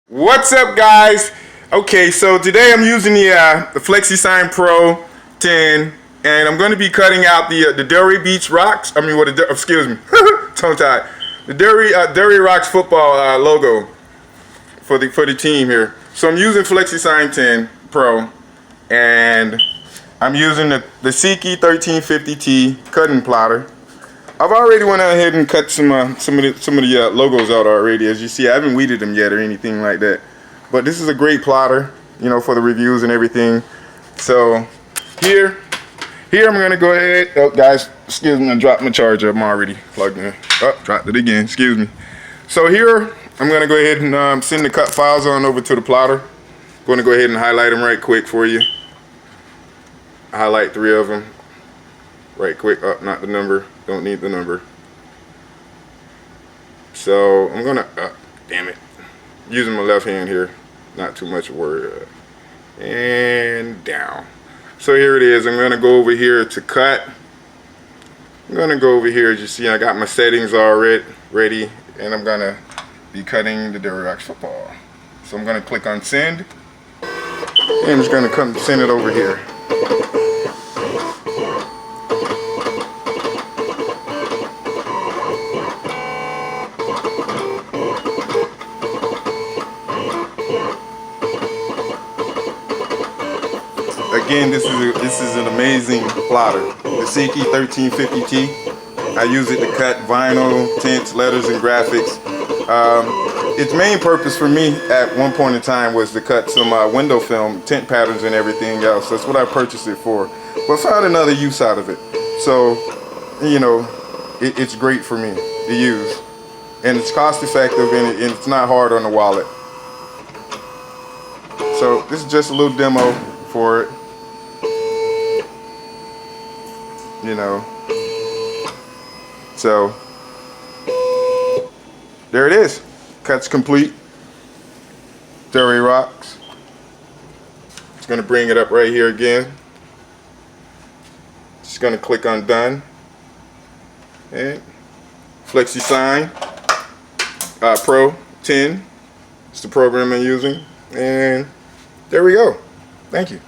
What's up, guys? Okay, so today I'm using the FlexiSign Pro 10, and I'm going to be cutting out the Delray Beach Rocks. I mean, excuse me, tongue tied. The Delray Rocks football logo for the team here. So I'm using FlexiSign 10 Pro, and I'm using the Seiki 1350T cutting plotter. I've already went ahead and cut some of the logos out already. As you see, I haven't weeded them yet or anything like that. But this is a great plotter, you know, for the reviews and everything. So here I'm gonna go ahead. Oh, guys, excuse me, I dropped my charger. I'm already plugged in. Oh, dropped it again. Excuse me. So here I'm gonna go ahead and send the cut files on over to the plotter. I'm gonna go ahead and highlight them right quick for you. Highlight 3 of them. Right quick. Oh, not the number. Don't need the number. So I'm gonna, damn it, using my left hand here, not too much word, and down. So here it is. I'm gonna go over here to cut. I'm gonna go over here. As you see, I got my settings already ready, and I'm gonna be cutting the Delray Rocks football. So I'm gonna click on send, and I'm just gonna come send it over here. Again, this is an amazing plotter. The Seiki 1350T. I use it to cut vinyl, tints, letters, and graphics. Its main purpose for me at one point in time was to cut some window film, tint patterns, and everything else. That's what I purchased it for. But found another use out of it. So, you know, it's great for me to use. And it's cost effective, and it's not hard on the wallet. So this is just a little demo for it. You know, so there it is. Cut's complete. Delray Rocks. Just gonna bring it up right here again. Just gonna click on done, and FlexiSign Pro 10. It's the program I'm using, and there we go. Thank you.